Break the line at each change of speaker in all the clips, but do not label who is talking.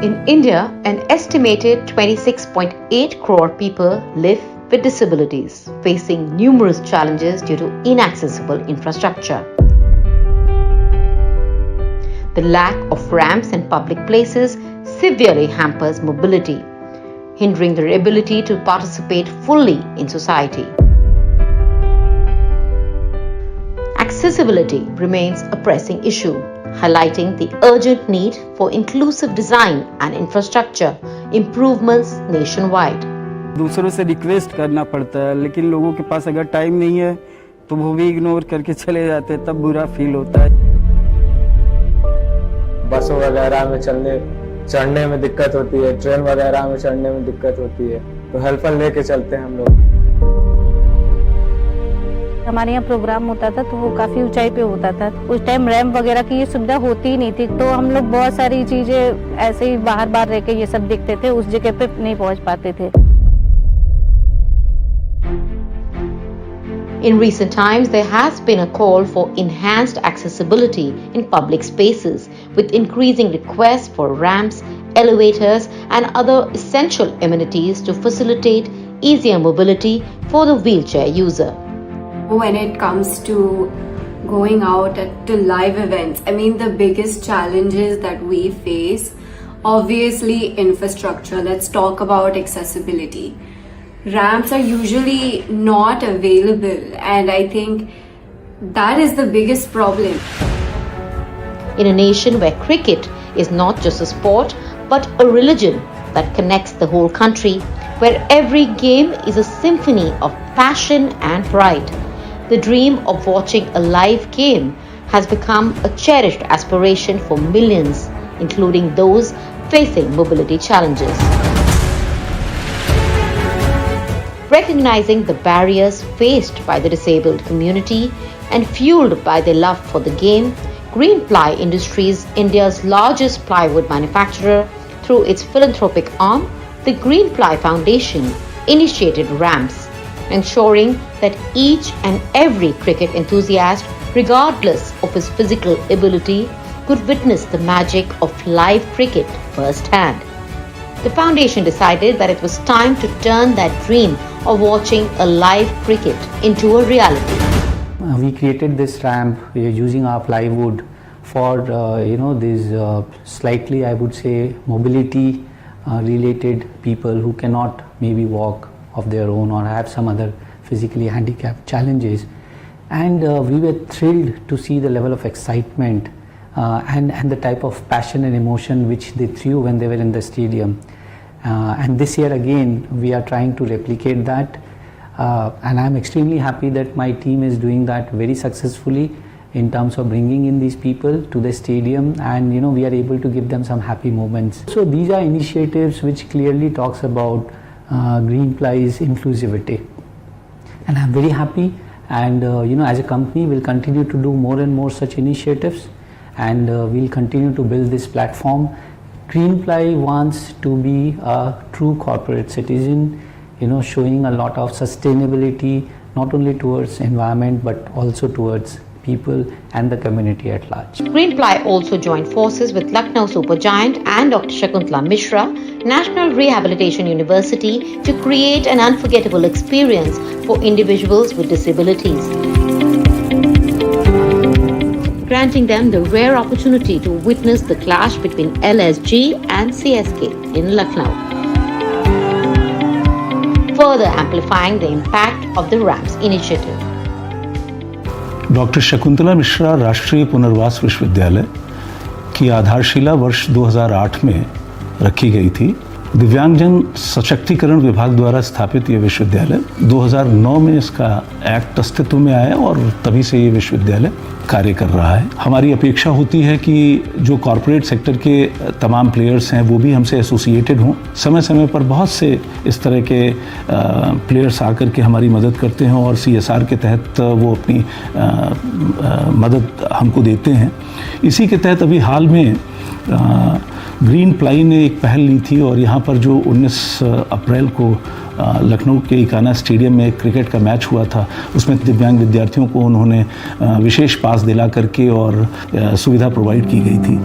In India, an estimated 26.8 crore people live with disabilities, facing numerous challenges due to inaccessible infrastructure. The lack of ramps in public places severely hampers mobility, hindering their ability to participate fully in society. Accessibility remains a pressing issue, highlighting the urgent need for inclusive design and infrastructure improvements nationwide.
दूसरों से request करना पड़ता है, लेकिन लोगों के पास अगर time नहीं है तो वो भी इग्नोर करके चले जाते हैं, तब बुरा फील होता है।
बसों वगैरह में चढ़ने में दिक्कत होती है, ट्रेन वगैरह में चढ़ने में दिक्कत होती है, तो हेल्पर लेके चलते हैं हम लोग।
हमारे यहाँ प्रोग्राम होता था तो वो काफी ऊंचाई पे होता था। उस टाइम रैंप वगैरह की ये सुविधा होती ही नहीं थी, तो हम लोग बहुत सारी चीजें ऐसे ही बाहर रह के ये सब देखते थे, उस जगह पे नहीं पहुँच पाते थे।
In recent times, there has been a call for enhanced accessibility in public spaces, with increasing requests for ramps, elevators, and other essential amenities to facilitate easier mobility for the wheelchair user.
When it comes to going out to live events, I mean, the biggest challenges that we face, obviously infrastructure. Let's talk about accessibility. Ramps are usually not available, and I think that is the biggest problem.
In a nation where cricket is not just a sport but a religion that connects the whole country, where every game is a symphony of passion and pride, the dream of watching a live game has become a cherished aspiration for millions, including those facing mobility challenges. Recognizing the barriers faced by the disabled community and fueled by their love for the game, Greenply Industries, India's largest plywood manufacturer, through its philanthropic arm, the Greenply Foundation, initiated ramps, ensuring that each and every cricket enthusiast, regardless of his physical ability, could witness the magic of live cricket firsthand. The foundation decided that it was time to turn that dream of watching a live cricket into a reality.
We created this ramp using our plywood for these slightly, I would say, mobility related people who cannot maybe walk of their own or have some other physically handicapped challenges. And we were thrilled to see the level of excitement and the type of passion and emotion which they threw when they were in the stadium. And this year again we are trying to replicate that, and I'm extremely happy that my team is doing that very successfully in terms of bringing in these people to the stadium, and we are able to give them some happy moments. So these are initiatives which clearly talks about Greenply's inclusivity, and I'm very happy, and as a company we'll continue to do more and more such initiatives, and we'll continue to build this platform. Greenply wants to be a true corporate citizen, showing a lot of sustainability, not only towards environment but also towards people and the community at large.
Greenply also joined forces with Lucknow Supergiant and Dr. Shakuntala Mishra, National Rehabilitation University, to create an unforgettable experience for individuals with disabilities, granting them the rare opportunity to witness the clash between LSG and CSK in Lucknow, further amplifying the impact of the RAMPS initiative.
Doctor Shakuntala Mishra राष्ट्रीय पुनर्वास विश्वविद्यालय की आधारशिला वर्ष 2008 में रखी गई थी। दिव्यांगजन सशक्तिकरण विभाग द्वारा स्थापित ये विश्वविद्यालय 2009 में इसका एक्ट अस्तित्व में आया और तभी से ये विश्वविद्यालय कार्य कर रहा है। हमारी अपेक्षा होती है कि जो कॉरपोरेट सेक्टर के तमाम प्लेयर्स हैं वो भी हमसे एसोसिएटेड हों। समय समय पर बहुत से इस तरह के प्लेयर्स आकर के हमारी मदद करते हैं और CSR के तहत वो अपनी मदद हमको देते हैं। इसी के तहत अभी हाल में ग्रीनप्लाई ने एक पहल ली थी और यहाँ पर जो 19 अप्रैल को लखनऊ के इकाना स्टेडियम में क्रिकेट का मैच हुआ था, उसमें दिव्यांग विद्यार्थियों को उन्होंने विशेष पास दिला करके और सुविधा प्रोवाइड की गई थी।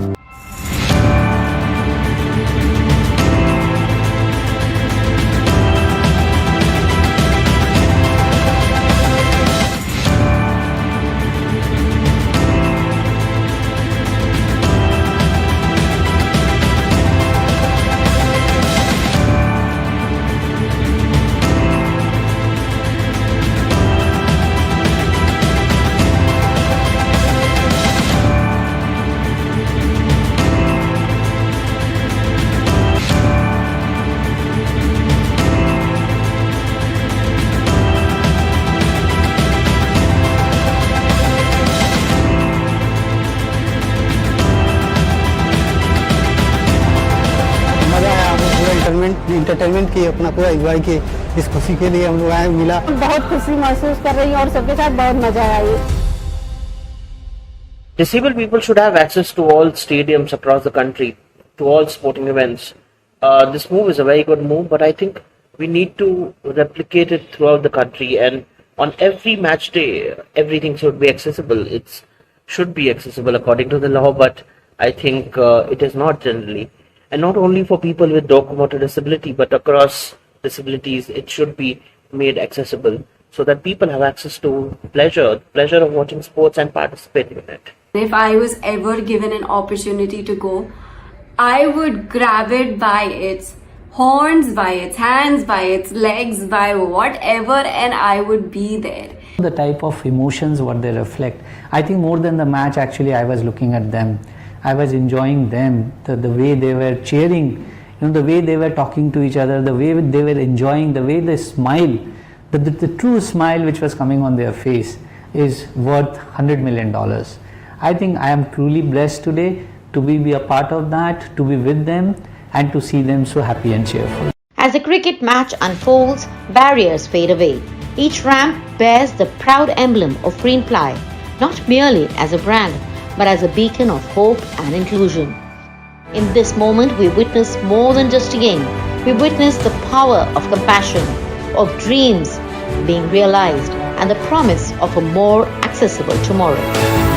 इंटरटेनमेंट की अपना पूरा एंजॉय किए। इस खुशी के लिए हम लोग आए, मिला।
बहुत खुशी महसूस कर रही हूँ और सबके साथ बहुत मजा आया।
Disabled people should have access to all stadiums across the country, to all sporting events. This move is a very good move, but I think we need to replicate it throughout the country, and on every match day, everything should be accessible. It should be accessible according to the law, but I think it is not generally. And not only for people with locomotor disability, but across disabilities, it should be made accessible so that people have access to pleasure of watching sports and participating in it.
If I was ever given an opportunity to go, I would grab it by its horns, by its hands, by its legs, by whatever, and I would be there.
The type of emotions what they reflect, I think more than the match, actually I was looking at them, I was enjoying them, the way they were cheering, the way they were talking to each other, the way they were enjoying, the way they smile, the true smile which was coming on their face is worth $100 million. I think I am truly blessed today to be a part of that, to be with them and to see them so happy and cheerful.
As the cricket match unfolds, barriers fade away. Each ramp bears the proud emblem of Greenply, not merely as a brand, but as a beacon of hope and inclusion. In this moment, we witness more than just a game. We witness the power of compassion, of dreams being realized, and the promise of a more accessible tomorrow.